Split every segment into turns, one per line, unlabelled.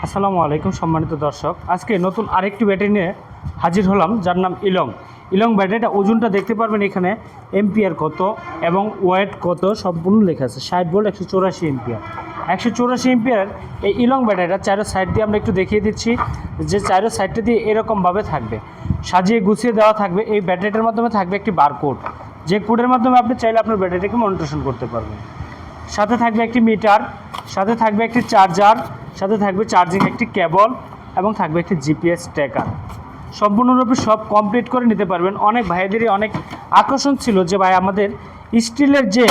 আসসালামু আলাইকুম সম্মানিত দর্শক, আজকে নতুন আরেকটি ব্যাটারি নিয়ে হাজির হলাম যার নাম ইলং। ইলং ব্যাটারিটা ওজনটা দেখতে পারবেন এখানে, এম্পিয়ার কত এবং ওয়েট কত সম্পূর্ণ লেখা আছে। 60 ভোল্ট 184 এম্পিয়ার। 184 এম্পিয়ার এই ইলং ব্যাটারিটা চারো সাইড দিয়ে আমরা একটু দেখিয়ে দিচ্ছি যে চারো সাইডটা দিয়ে এরকমভাবে থাকবে, সাজিয়ে গুছিয়ে দেওয়া থাকবে। এই ব্যাটারিটার মাধ্যমে থাকবে একটি বারকোড, যে কোডের মাধ্যমে আপনি চাইলে আপনার ব্যাটারিটাকে মনিটরেশন করতে পারবেন। সাথে থাকবে একটি মিটার, সাথে থাকবে একটি চার্জার, সাথে থাকবে চার্জিং একটি কেবল এবং থাকবে একটি জিপিএস ট্র্যাকার। সম্পূর্ণরূপে সব কমপ্লিট করে নিতে পারবেন। অনেক ভাইদেরই অনেক আকর্ষণ ছিল যে ভাই আমাদের স্টিলের যে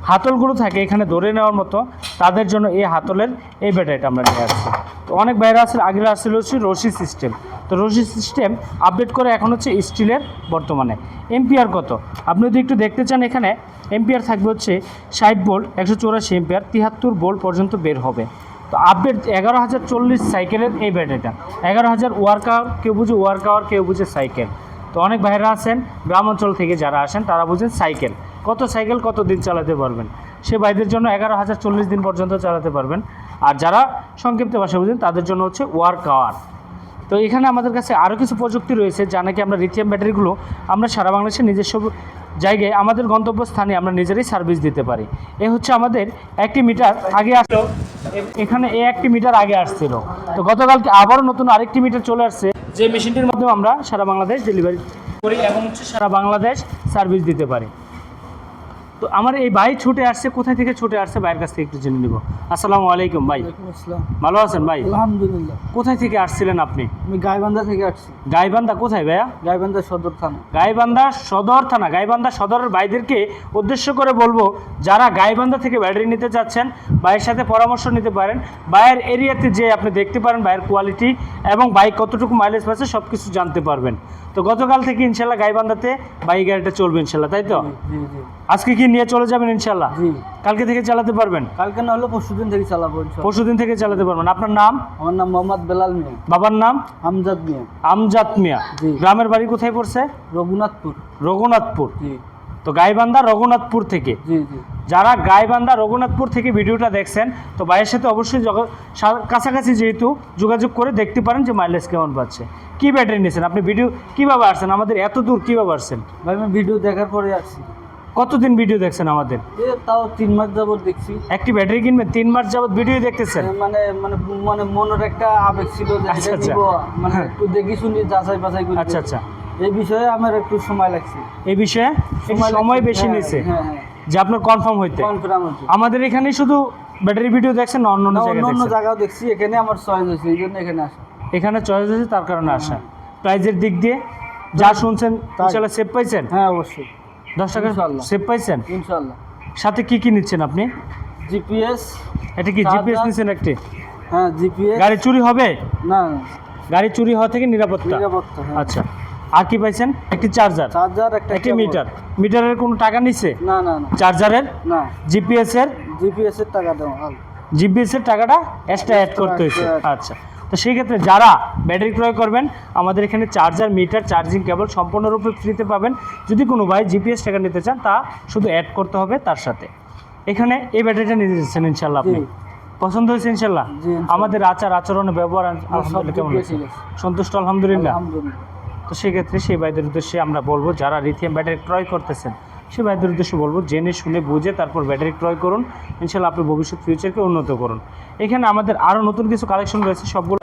হাতলগুলো থাকে এখানে ধরে নেওয়ার মতো, তাদের জন্য এই হাতলের এই ব্যাটারিটা আমরা নিয়ে আসছি। তো অনেক বাইরে আসলে আগে আসছিল হচ্ছে রশি সিস্টেম, তো রশি সিস্টেম আপডেট করে এখন হচ্ছে স্টিলের বর্তমানে। এম্পিয়ার কত আপনি যদি একটু দেখতে চান, এখানে এম্পিয়ার থাকবে হচ্ছে 60 ভোল্ট 184 এম্পিয়ার, 73 ভোল্ট পর্যন্ত বের হবে। তো আপডেট 11,040 সাইকেলের এই ব্যাটারিটা। 11,000 ওয়ার্ক আওয়ার, কেউ বুঝে ওয়ার্ক আওয়ার, কেউ বুঝে সাইকেল। তো অনেক ভাইরা আছেন গ্রাম অঞ্চল থেকে যারা আসেন তারা বুঝেন সাইকেল, কত সাইকেল কত দিন চালাতে পারবেন। সে ভাইদের জন্য 11,040 দিন পর্যন্ত চালাতে পারবেন। আর যারা সংক্ষিপ্ত ভাষা বুঝেন তাদের জন্য হচ্ছে ওয়ার্ক আওয়ার। তো এখানে আমাদের কাছে আরও কিছু প্রযুক্তি রয়েছে যা নাকি আমরা লিথিয়াম ব্যাটারিগুলো আমরা সারা বাংলাদেশের নিজস্ব জায়গায় আমাদের গন্তব্যস্থানে আমরা নিজেরাই সার্ভিস দিতে পারি। এ হচ্ছে আমাদের একটি মিটার আগে আসলো, এখানে একটি মিটার আগে আসছিল। তো গতকালকে আবারও নতুন আরেকটি মিটার চলে আসছে, যে মেশিনটির মাধ্যমে আমরা সারা বাংলাদেশ ডেলিভারি করি এবং হচ্ছে সারা বাংলাদেশ সার্ভিস দিতে পারি। তো আমার এই ভাই ছুটে আসছে, কোথায় থেকে ছুটে আসছে ভাইয়ের কাছ থেকে একটু জেনে নিব। আসসালামু আলাইকুম ভাই। ভালো আছেন ভাই?
আলহামদুলিল্লাহ।
কোথায় থেকে আসছিলেন আপনি?
আমি গাইবান্ধা থেকে আসছি।
গাইবান্ধা কোথায় ভাইয়া?
গাইবান্ধা সদর থানা।
গাইবান্ধা সদর থানা। গাইবান্ধা সদরের ভাইদেরকে উদ্দেশ্য করে বলবো, যারা গাইবান্ধা থেকে ব্যাটারি নিতে চাচ্ছেন ভাইয়ের সাথে পরামর্শ নিতে পারেন। ভাইয়ের এরিয়াতে যে আপনি দেখতে পারেন ভাইয়ের কোয়ালিটি এবং বাইক কতটুকু মাইলেজ পাচ্ছে সব কিছু জানতে পারবেন। তো গতকাল থেকে ইনশাল্লাহ গাইবান্ধাতে বাইক গাড়িটা চলবে ইনশাল্লাহ, তাই তো?
জি জি।
আজকে কি নিয়ে চলে যাবেন ইনশাল্লাহ?
জি।
কালকে থেকে চালাতে পারবেন?
কালকে না হলে পরশুদিন থেকে চালাবো।
পরশুদিন থেকে চালাতে পারবেন। আপনার নাম?
আমার নাম মোহাম্মদ বেলাল মিয়া।
বাবার নাম?
আমজাদ মিয়া।
আমজাদ মিয়া।
জি।
গ্রামের বাড়ি কোথায় পড়ছে?
রঘুনাথপুর।
রঘুনাথপুর।
জি।
তো গাইবান্ধা রঘুনাথপুর থেকে
জি জি।
যারা গাইবান্ধা রঘুনাথপুর থেকে ভিডিওটা দেখছেন, তো ভাইয়ের সাথে অবশ্যই কাছাকাছি যেহেতু যোগাযোগ করে দেখতে পারেন যে মাইলেজ কেমন পাচ্ছে। কি ব্যাটারি নিয়েছেন আপনি? ভিডিও কীভাবে আসছেন আমাদের এত দূর, কীভাবে আসছেন
ভাই আমি ভিডিও দেখার পরে আসছি।
কতদিন ভিডিও দেখছেন আমাদের?
তাও 3 মাস যাবত দেখছি।
একটি ব্যাটারি কিনবেন 3 মাস যাবত ভিডিও দেখতেছেন?
মানে মানে মানে মনের একটা আবেগ ছিল যে
আচ্ছা,
এটা
আচ্ছা।
নিবো, মানে একটু দেখি শুনি যাচাই বাছাই করি।
আচ্ছা আচ্ছা।
এই বিষয়ে আমার একটু সময় লাগছে।
এই বিষয়ে সময় বেশি নিয়েছে
হ্যাঁ হ্যাঁ।
যে আপনার কনফার্ম হইতে।
কনফার্ম হচ্ছে।
আমাদের এখানে শুধু ব্যাটারি ভিডিও দেখছেন না অন্য জায়গায়
অন্য
দেখছেন?
জায়গাও দেখছি, এখানে আমার চয়েস হয়েছে, এই জন্য এখানে আসা।
এখানে চয়েস হয়েছে তার কারণে আসা। প্রাইজের দিক দিয়ে যা শুনছেন ইনশাল্লাহ সেভ পাইছেন?
হ্যাঁ অবশ্যই।
10 টাকা
ইনশাল্লাহ।
সেভ পাইছেন
ইনশাল্লাহ।
সাথে কি কি নিচ্ছেন আপনি?
জিপিএস।
এটা কি জিপিএস নিচ্ছেন একটি?
হ্যাঁ জিপিএস।
গাড়ি চুরি হবে?
না,
গাড়ি চুরি হওয়া থেকে নিরাপত্তা।
নিরাপত্তা। হ্যাঁ।
আচ্ছা, আর কি পাইছেন? একটি চার্জার,
চার্জার, একটা
একটি
কেবল।
মিটার। মিটারের কোনো টাকা নিচ্ছে?
না না না
চার্জারের?
না।
জিপিএস এর?
জিপিএস এর টাকা দাও।
জিপিএস এর টাকাটা এক্সট্রা অ্যাড করতে হয়েছে। আচ্ছা, তো সেই ক্ষেত্রে যারা ব্যাটারি ক্রয় করবেন আমাদের এখানে চার্জার, মিটার, চার্জিং কেবল সম্পূর্ণরূপে ফ্রিতে পাবেন। যদি কোনো ভাই জিপিএস টাকা নিতে চান তা শুধু অ্যাড করতে হবে তার সাথে। এখানে এই ব্যাটারিটা নিতে যাচ্ছেন ইনশাল্লাহ আপনি?
জি।
পছন্দ হয়েছে ইনশাল্লাহ?
জি, ইনশাল্লাহ।
আমাদের আচার আচরণ ব্যবহার আলহামদুলিল্লাহ কেমন আছে? সন্তুষ্ট আলহামদুলিল্লাহ।
আলহামদুলিল্লাহ।
তো সেক্ষেত্রে সেই ভাইদের উদ্দেশ্যে আমরা বলবো, যারা লিথিয়াম ব্যাটারি ক্রয় করতেছেন সেই ভাইদের উদ্দেশ্যে বলবো জেনে শুনে বুঝে তারপর ব্যাটারি ক্রয় করুন। ইনশাল্লাহ আপনি ভবিষ্যৎ ফিউচারকে উন্নত করুন। এখানে আমাদের আরও নতুন কিছু কালেকশন রয়েছে, সবগুলো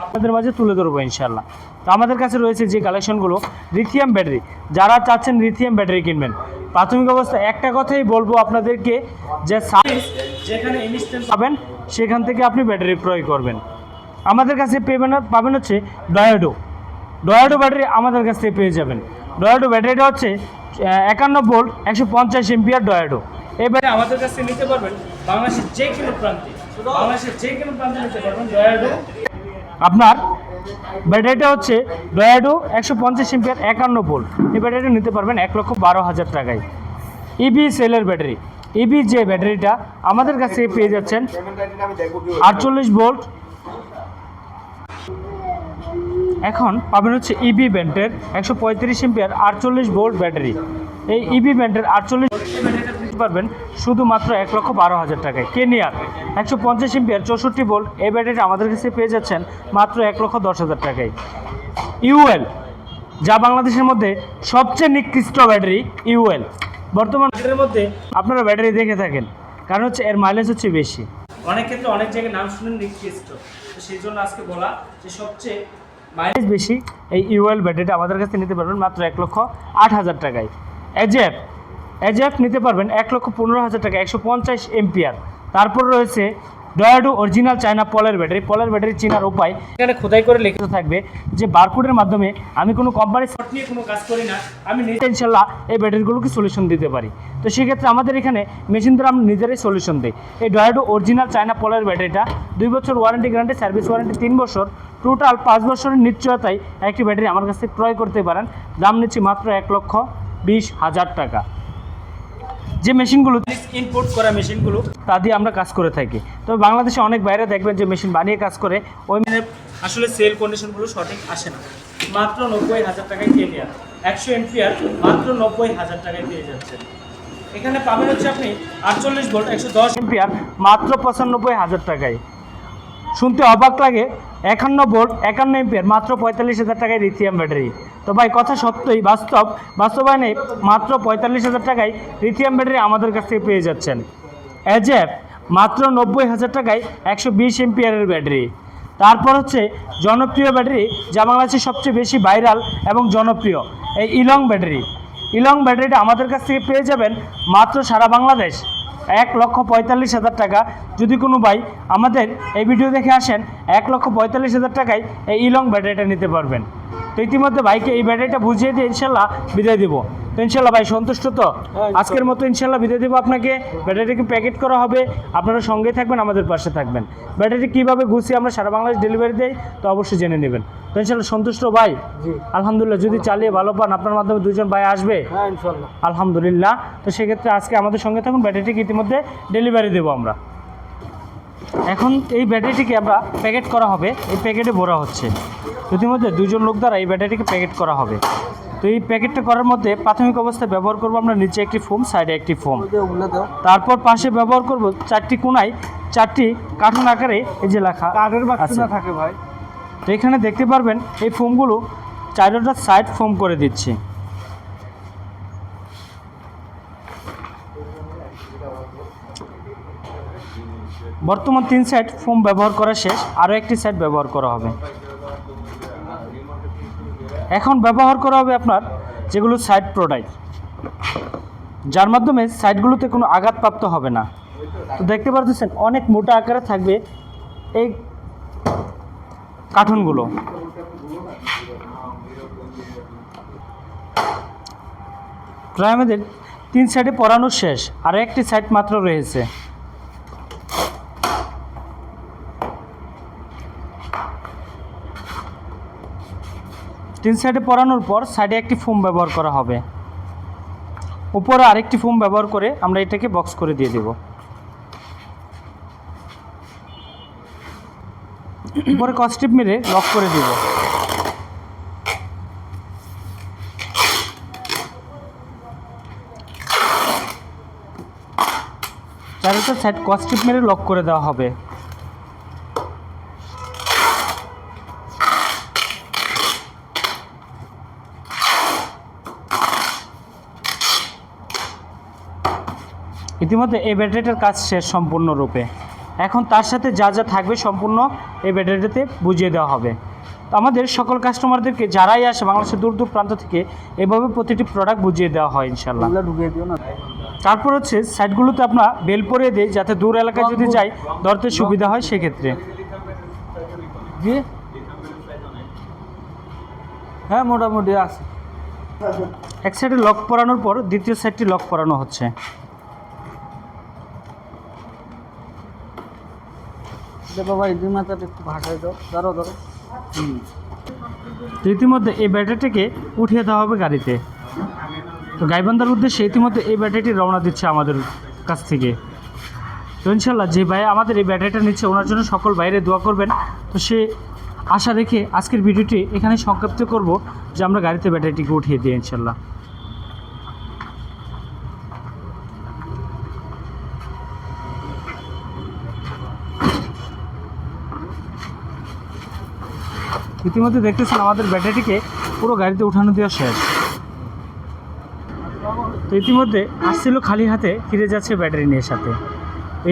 আপনাদের মাঝে তুলে ধরবো ইনশাল্লাহ। তো আমাদের কাছে রয়েছে যে কালেকশনগুলো লিথিয়াম ব্যাটারি, যারা চাচ্ছেন লিথিয়াম ব্যাটারি কিনবেন, প্রাথমিক অবস্থা একটা কথাই বলবো আপনাদেরকে, যে সার্ভিস যেখানে ইনস্ট্যান্ট পাবেন সেখান থেকে আপনি ব্যাটারি ক্রয় করবেন। আমাদের কাছে পাবেন হচ্ছে ডয়াডো ব্যাটারি আমাদের কাছ থেকে পেয়ে যাবেন। ডয়াডো ব্যাটারিটা হচ্ছে 51 ভোল্ট 150 এম্পিয়ার ডয়াডো। এই ব্যাটারি আমাদের কাছ থেকে নিতে পারবেন বাংলাদেশের যে কোনো প্রান্তে, নিতে পারবেন ডয়াডো। আপনার ব্যাটারিটা হচ্ছে ডয়াডো 150 এম্পিয়ার 51 ভোল্ট। এই ব্যাটারিটা নিতে পারবেন 1,12,000 টাকায়। ইবি সেলের ব্যাটারি, ইবি যে ব্যাটারিটা আমাদের কাছে পেয়ে যাচ্ছেন 48 ভোল্ট। এখন পাবেন হচ্ছে ইবি ব্যান্ডের 135 এম্পিয়ার 48 ভোল্ট ব্যাটারি। এই ইবি ব্যান্ডের 48 পারবেন শুধুমাত্র 1,12,000 টাকায়। কেনিয়ার 150 এমপিআর 64 ভোল্ট এই ব্যাটারিটা আমাদের কাছে পেয়ে যাচ্ছেন মাত্র 1,10,000 টাকায়। ইউএল, যা বাংলাদেশের মধ্যে সবচেয়ে নিকৃষ্ট ব্যাটারি ইউএল। বর্তমান বাজারের মধ্যে আপনারা ব্যাটারি দেখে থাকেন, কারণ হচ্ছে এর মাইলেজ হচ্ছে বেশি। অনেক ক্ষেত্রে অনেক জায়গায় নাম শুনেন নিকৃষ্ট, তো সেই জন্য আজকে বলা যে সবচেয়ে মাইলেজ বেশি এই ইউএল ব্যাটারিটা আমাদের কাছে নিতে পারবেন মাত্র 1,08,000 টাকায়। এজেফ নিতে পারবেন 1,15,000 টাকা 150 এমপিআর। তারপর রয়েছে ডয়াডো অরিজিনাল চায়না পলের ব্যাটারি চেনার উপায় এখানে খোদাই করে লিখিত থাকবে যে বারকোডের মাধ্যমে আমি কোনো কোম্পানির শর্ট নিয়ে কোনো কাজ করি না, আমি নিজে ইনশাল্লাহ এই ব্যাটারিগুলোকে সলিউশন দিতে পারি। তো সেক্ষেত্রে আমাদের এখানে মেশিন দ্বারা আমরা নিজেরাই সলিউশন দিই। এই ডয়াডো অরিজিনাল চায়না পলের ব্যাটারিটা 2 বছর ওয়ারেন্টি গ্যারান্টি, সার্ভিস ওয়ারেন্টি 3 বছর, টোটাল 5 বছরের নিশ্চয়তায় একটি ব্যাটারি আমার কাছ থেকে ক্রয় করতে পারেন। দাম নিচ্ছি মাত্র 1,20,000 টাকা। যে মেশিনগুলো ইনপুট করা মেশিনগুলো তা দিয়ে আমরা কাজ করে থাকি। তবে বাংলাদেশে অনেক বাইরে দেখবেন যে মেশিন বানিয়ে কাজ করে, ওই মানে আসলে সেল কন্ডিশনগুলো সঠিক আসে না। মাত্র 90,000 টাকায় কেনিয়ার 100 এমপিআর মাত্র 90,000 টাকায় পেয়ে যাচ্ছেন। এখানে পাবেন হচ্ছে আপনি 48 ভোল্ট 110 এমপিআর মাত্র 95,000 টাকায়। শুনতে অবাক লাগে, 51 ভোল্ট 51 এমপিআর মাত্র 45,000 টাকায় লিথিয়াম ব্যাটারি। তো ভাই কথা সত্যই বাস্তবায়নে মাত্র 45,000 টাকায় লিথিয়াম ব্যাটারি আমাদের কাছ থেকে পেয়ে যাচ্ছেন। এজেফ মাত্র 90,000 টাকায় 120 এমপিআরের ব্যাটারি। তারপর হচ্ছে জনপ্রিয় ব্যাটারি, যা বাংলাদেশের সবচেয়ে বেশি ভাইরাল এবং জনপ্রিয়, এই ইলং ব্যাটারিটা আমাদের কাছ থেকে পেয়ে যাবেন মাত্র সারা বাংলাদেশ 1,45,000 টাকা। যদি কোনো ভাই আমাদের এই ভিডিও দেখে আসেন 1,45,000 টাকায় এই ইলং ব্যাটারিটা নিতে পারবেন। তো ইতিমধ্যে ভাইকে এই ব্যাটারিটা বুঝিয়ে দিয়ে ইনশাল্লাহ বিদায় দিব। তো ইনশাল্লাহ ভাই সন্তুষ্ট তো? আজকের মতো ইনশাল্লাহ বিদায় দেবো আপনাকে। ব্যাটারিকে প্যাকেট করা হবে, আপনারা সঙ্গে থাকবেন, আমাদের পাশে থাকবেন। ব্যাটারি কীভাবে গুছিয়ে আমরা সারা বাংলাদেশ ডেলিভারি দেই তো অবশ্যই জেনে নেবেন। তো ইনশাল্লাহ সন্তুষ্ট ভাই?
জি
আলহামদুলিল্লাহ। যদি চালিয়ে ভালো পান আপনার মাধ্যমে 2জন ভাই আসবে?
হ্যাঁ ইনশাল্লাহ।
আলহামদুলিল্লাহ। তো সেক্ষেত্রে আজকে আমাদের সঙ্গে থাকুন, ব্যাটারিটিকে ইতিমধ্যে ডেলিভারি দেবো আমরা। এখন এই ব্যাটারিটিকে আমরা প্যাকেট করা হবে, এই প্যাকেটে ভরা হচ্ছে। ইতিমধ্যে 2জন লোক দ্বারা এই ব্যাটারিটিকে প্যাকেট করা হবে। তো এই প্যাকেটটা করার মধ্যে প্রাথমিক অবস্থায় ব্যবহার করব আমরা নিচে একটি ফোম, সাইডে একটি ফোম, তারপর পাশে ব্যবহার করব 4টি কোণায় 4টি কার্টুন আকারে এই যে লেখা
কাঠের বাক্স না থাকে ভাই।
তো এখানে দেখতে পারবেন এই ফোমগুলো 4টা সাইড ফোম করে দিচ্ছি। বর্তমান 3 সাইড ফোম ব্যবহার করা শেষ, আরও একটি সাইড ব্যবহার করা হবে। এখন ব্যবহার করা হবে আপনার যেগুলো সাইড প্রোডাক্ট, যার মাধ্যমে সাইডগুলোতে কোনো আঘাতপ্রাপ্ত হবে না। তো দেখতে পাচ্ছেন অনেক মোটা আকারে থাকবে এই কার্টুনগুলো। প্রায় আমাদের 3 সাইডে পরানো শেষ, আরও একটি সাইড মাত্র রয়েছে। তিন সাইডে পরানোর পর সাইডে একটি ফোম ব্যবহার করা হবে, উপরে আরেকটি ফোম ব্যবহার করে আমরা এটাকে বক্স করে দিয়ে দেব। উপরে কস্টিপ মেরে লক করে দেব। চারটা সাইড কস্টিপ মেরে লক করে দেওয়া হবে। ইতিমধ্যে এই ব্যাটারিটার কাজ শেষ সম্পূর্ণরূপে। এখন তার সাথে যা যা থাকবে সম্পূর্ণ এই ব্যাটারিটাতে বুঝিয়ে দেওয়া হবে। তো আমাদের সকল কাস্টমারদেরকে যারাই আসে বাংলাদেশের দূর দূর প্রান্ত থেকে এভাবে প্রতিটি প্রোডাক্ট বুঝিয়ে দেওয়া হয় ইনশাল্লাহ। তারপর হচ্ছে সাইডগুলোতে আমরা বেল পরিয়ে দিই, যাতে দূর এলাকায় যদি যাই ধরতে সুবিধা হয় সেক্ষেত্রে।
জি হ্যাঁ মোটামুটি আছে।
এক সাইডে লক পরানোর পর দ্বিতীয় সাইডটি লক পরানো হচ্ছে।
বাবা এই মাথাটা একটু ভাসাই দাও, ধরো।
ইতিমধ্যে এই ব্যাটারিটাকে উঠিয়ে দেওয়া হবে গাড়িতে। তো গাইবান্ধার উদ্দেশ্যে ইতিমধ্যে এই ব্যাটারিটি রওনা দিচ্ছে আমাদের কাছ থেকে। তো ইনশাল্লাহ যে ভাই আমাদের এই ব্যাটারিটা নিচ্ছে ওনার জন্য সকল বাইরে দোয়া করবেন। তো সে আশা রেখে আজকের ভিডিওটি এখানে সংক্ষিপ্ত করব যে আমরা গাড়িতে ব্যাটারিটিকে উঠিয়ে দিই ইনশাল্লাহ। ইতিমধ্যে দেখতেছেন আমাদের ব্যাটারিটিকে পুরো গাড়িতে উঠানো দেওয়া শেষ। তো ইতিমধ্যে আসছিল খালি হাতে, ফিরে যাচ্ছে ব্যাটারি নিয়ে সাথে।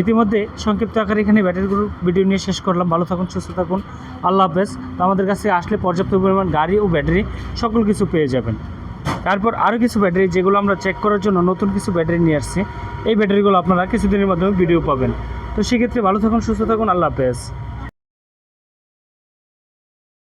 ইতিমধ্যে সংক্ষিপ্ত আকারে এখানে ব্যাটারিগুলোর ভিডিও নিয়ে শেষ করলাম। ভালো থাকুন, সুস্থ থাকুন, আল্লাহ হাফেজ। তো আমাদের কাছে আসলে পর্যাপ্ত পরিমাণ গাড়ি ও ব্যাটারি সকল কিছু পেয়ে যাবেন। তারপর আরও কিছু ব্যাটারি যেগুলো আমরা চেক করার জন্য নতুন কিছু ব্যাটারি নিয়ে আসছি, এই ব্যাটারিগুলো আপনারা কিছুদিনের মাধ্যমে ভিডিও পাবেন। তো সেক্ষেত্রে ভালো থাকুন, সুস্থ থাকুন, আল্লাহ হাফেজ।